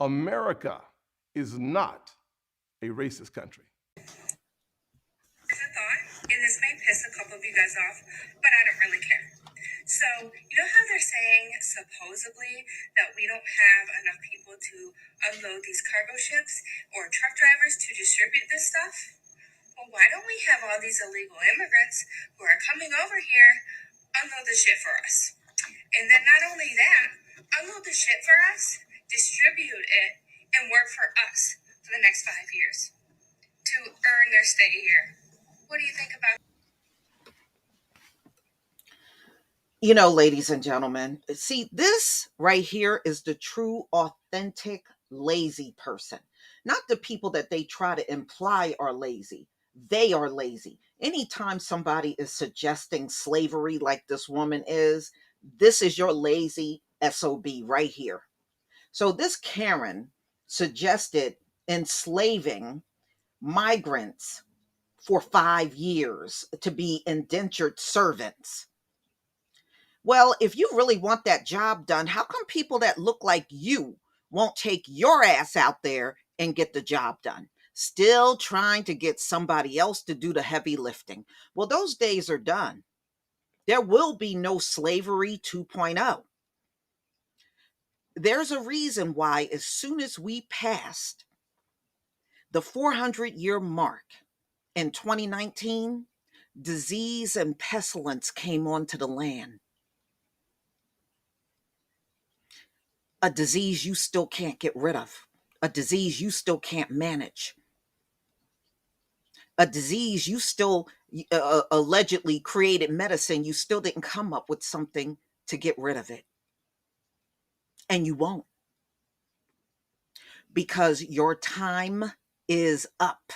America is not a racist country. As a thought, and this may piss a couple of you guys off, but I don't really care. So, you know how they're saying supposedly that we don't have enough people to unload these cargo ships or truck drivers to distribute this stuff? Well, why don't we have all these illegal immigrants who are coming over here unload the shit for us? And then not only that, unload the shit for us, distribute it, and work for us for the next 5 years to earn their stay here. What do you think about? You know, ladies and gentlemen, see, this right here is the true, authentic, lazy person. Not the people that they try to imply are lazy. They are lazy. Anytime somebody is suggesting slavery like this woman is, this is your lazy SOB right here. So this Karen suggested enslaving migrants for 5 years to be indentured servants. Well, if you really want that job done, how come people that look like you won't take your ass out there and get the job done? Still trying to get somebody else to do the heavy lifting. Well, those days are done. There will be no slavery 2.0. There's a reason why, as soon as we passed the 400-year mark in 2019, disease and pestilence came onto the land. A disease you still can't get rid of, a disease you still can't manage, a disease you still allegedly created medicine, you still didn't come up with something to get rid of it. And you won't, because your time is up.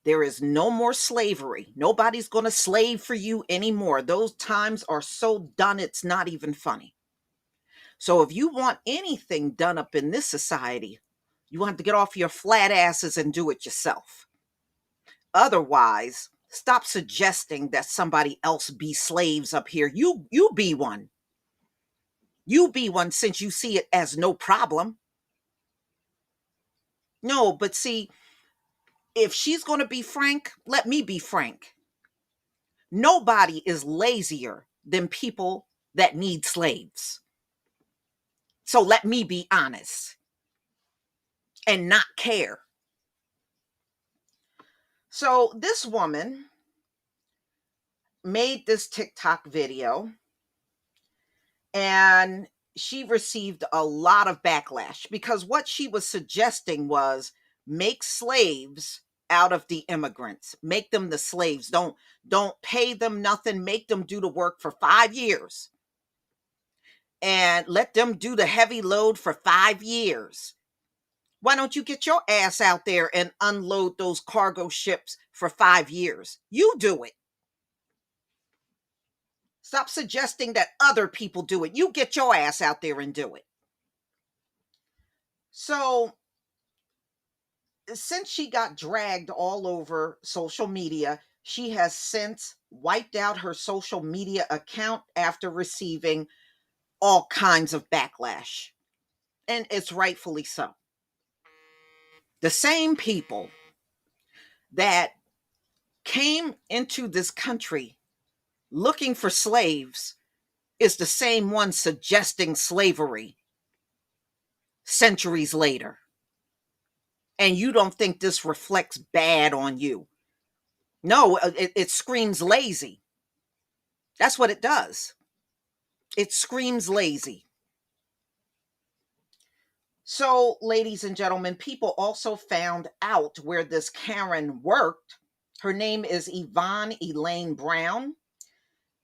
There is no more slavery. Nobody's going to slave for you anymore. Those times are so done, it's not even funny. So if you want anything done up in this society, you have to get off your flat asses and do it yourself. Otherwise, stop suggesting that somebody else be slaves up here. You be one. You be one, since you see it as no problem. No, but see, if she's going to be frank, let me be frank. Nobody is lazier than people that need slaves. So let me be honest and not care. So this woman made this TikTok video, and she received a lot of backlash because what she was suggesting was make slaves out of the immigrants, make them the slaves. Don't pay them nothing, make them do the work for 5 years and let them do the heavy load for 5 years. Why don't you get your ass out there and unload those cargo ships for 5 years? You do it. Stop suggesting that other people do it. You get your ass out there and do it. So, since she got dragged all over social media, she has since wiped out her social media account after receiving all kinds of backlash. And it's rightfully so. The same people that came into this country looking for slaves is the same one suggesting slavery centuries later. And you don't think this reflects bad on you. No, it screams lazy. That's what it does. It screams lazy. So, ladies and gentlemen, people also found out where this Karen worked. Her name is Yvonne Elaine Brown.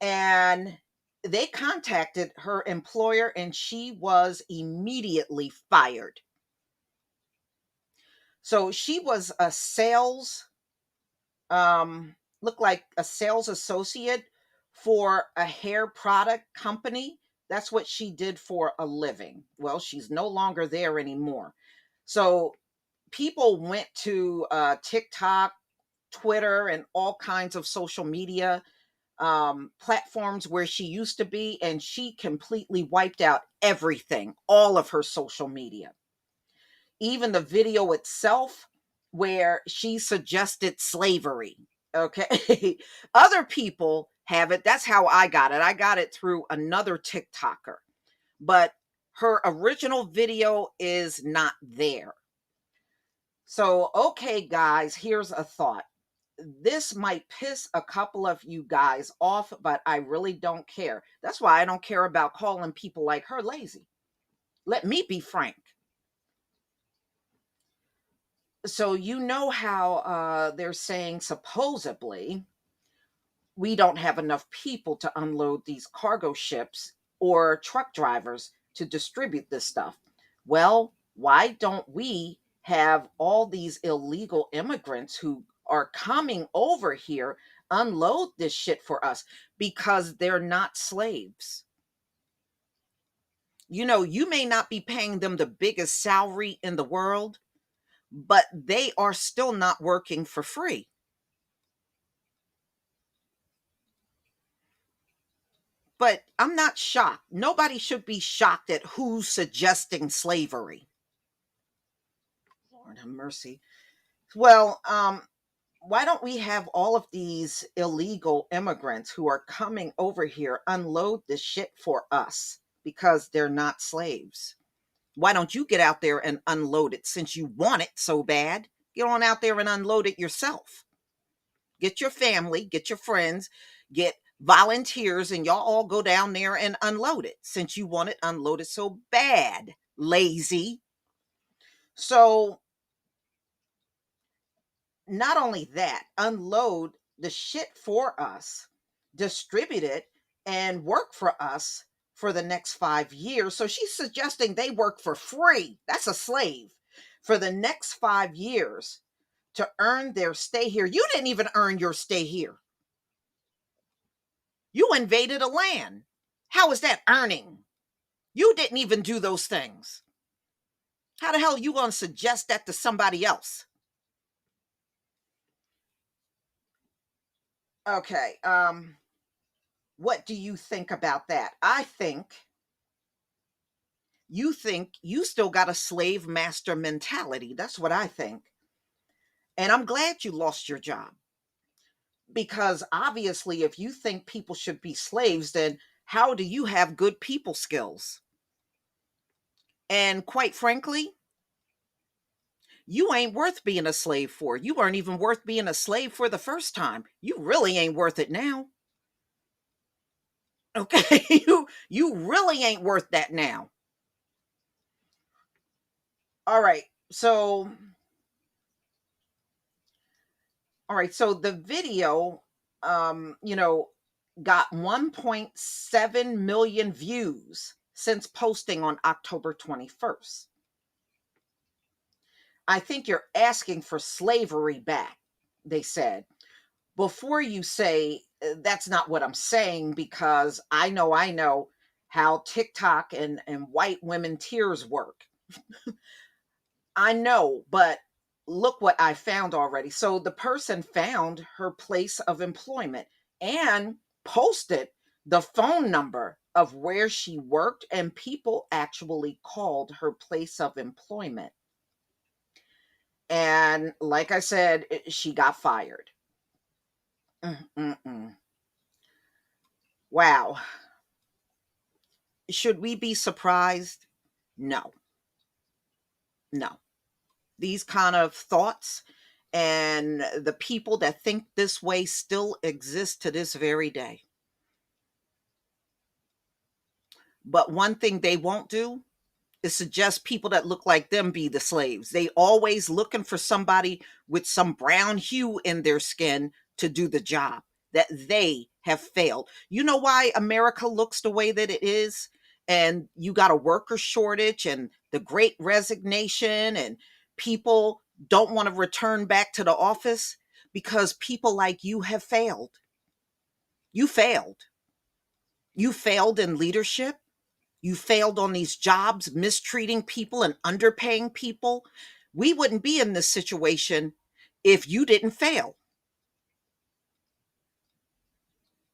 And they contacted her employer, and she was immediately fired. So she was a sales, looked like a sales associate for a hair product company. That's what she did for a living. Well, she's no longer there anymore. So people went to TikTok, Twitter, and all kinds of social media platforms where she used to be, and she completely wiped out everything, all of her social media, even the video itself where she suggested slavery. Okay. Other people have it. That's how I got it. I got it through another TikToker, but her original video is not there. So, okay, guys, here's a thought. This might piss a couple of you guys off, but I really don't care. That's why I don't care about calling people like her lazy. Let me be frank. So, you know how they're saying supposedly we don't have enough people to unload these cargo ships or truck drivers to distribute this stuff. Well, why don't we have all these illegal immigrants who are coming over here unload this shit for us because they're not slaves? You know, you may not be paying them the biggest salary in the world, but they are still not working for free. But I'm not shocked. Nobody should be shocked at who's suggesting slavery. Lord have mercy. Well, why don't we have all of these illegal immigrants who are coming over here unload this shit for us because they're not slaves? Why don't you get out there and unload it since you want it so bad? Get on out there and unload it yourself. Get your family, get your friends, get volunteers, and y'all all go down there and unload it since you want it unloaded so bad. Lazy. So, not only that, unload the shit for us, distribute it, and work for us for the next 5 years. So, she's suggesting they work for free. That's a slave for the next 5 years to earn their stay here. You didn't even earn your stay here. You invaded a land. How is that earning? You didn't even do those things. How the hell are you going to suggest that to somebody else? Okay, what do you think about that? I think you still got a slave master mentality. That's what I think. And I'm glad you lost your job because obviously, if you think people should be slaves, then how do you have good people skills? And quite frankly, you ain't worth being a slave for. You weren't even worth being a slave for the first time. You really ain't worth it now. Okay? You really ain't worth that now. All right. So all right, so the video got 1.7 million views since posting on October 21st. I think you're asking for slavery back, they said. Before you say that's not what I'm saying, because I know how TikTok and white women tears work. I know, but look what I found already. So the person found her place of employment and posted the phone number of where she worked, and people actually called her place of employment. And like I said, she got fired. Mm-mm-mm. Wow. Should we be surprised? No, no. These kind of thoughts and the people that think this way still exist to this very day. But one thing they won't do is suggest people that look like them be the slaves. They always looking for somebody with some brown hue in their skin to do the job that they have failed. You know why America looks the way that it is? And you got a worker shortage and the great resignation, and people don't want to return back to the office because people like you have failed. You failed. You failed in leadership. You failed on these jobs, mistreating people and underpaying people. We wouldn't be in this situation if you didn't fail.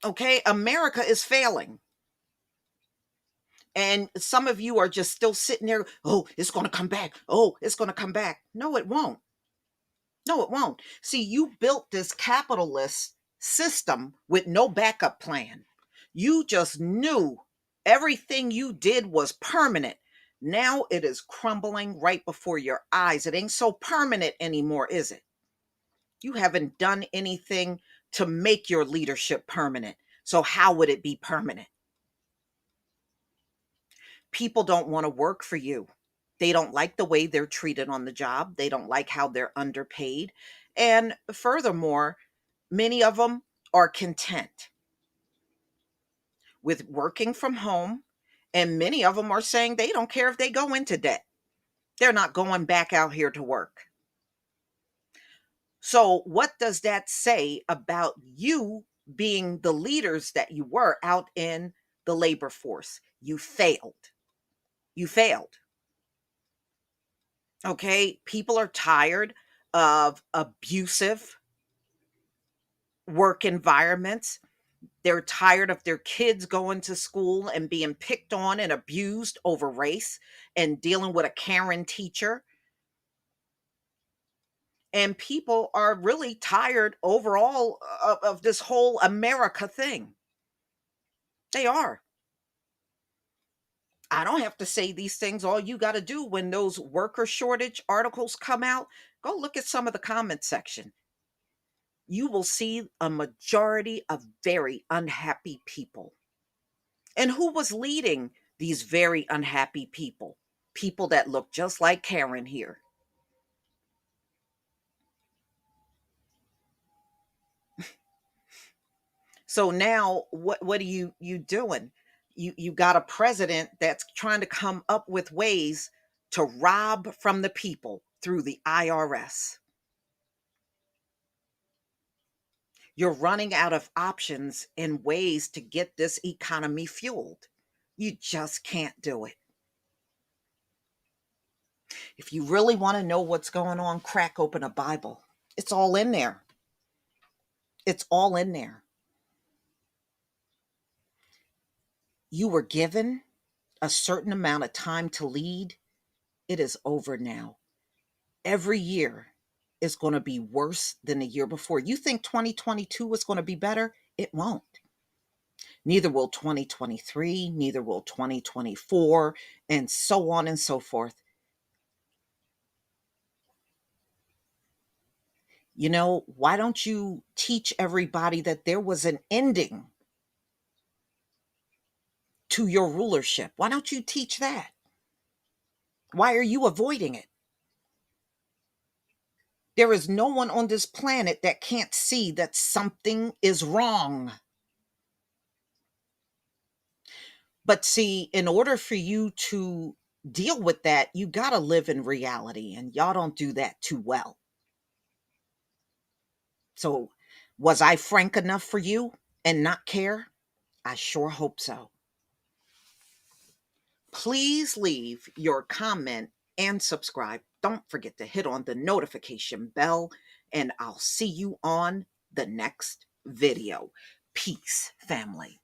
Okay, America is failing. And some of you are just still sitting there, oh, it's going to come back. Oh, it's going to come back. No, it won't. No, it won't. See, you built this capitalist system with no backup plan. You just knew everything you did was permanent. Now it is crumbling right before your eyes. It ain't so permanent anymore, is it? You haven't done anything to make your leadership permanent. So, how would it be permanent? People don't want to work for you. They don't like the way they're treated on the job. They don't like how they're underpaid. And furthermore, many of them are content with working from home. And many of them are saying they don't care if they go into debt. They're not going back out here to work. So, what does that say about you being the leaders that you were out in the labor force? You failed. You failed. Okay. People are tired of abusive work environments. They're tired of their kids going to school and being picked on and abused over race and dealing with a Karen teacher. And people are really tired overall of this whole America thing. They are. I don't have to say these things. All you got to do when those worker shortage articles come out, go look at some of the comment section. You will see a majority of very unhappy people. And who was leading these very unhappy people? People that look just like Karen here. So now what are you doing? You got a president that's trying to come up with ways to rob from the people through the IRS. You're running out of options and ways to get this economy fueled. You just can't do it. If you really want to know what's going on, crack open a Bible. It's all in there. It's all in there. You were given a certain amount of time to lead. It is over now. Every year is going to be worse than the year before. You think 2022 is going to be better? It won't. Neither will 2023, neither will 2024, and so on and so forth. You know, why don't you teach everybody that there was an ending to your rulership? Why don't you teach that? Why are you avoiding it? There is no one on this planet that can't see that something is wrong. But see, in order for you to deal with that, you got to live in reality, and y'all don't do that too well. So, was I frank enough for you and not care? I sure hope so. Please leave your comment and subscribe. Don't forget to hit on the notification bell, and I'll see you on the next video. Peace, family.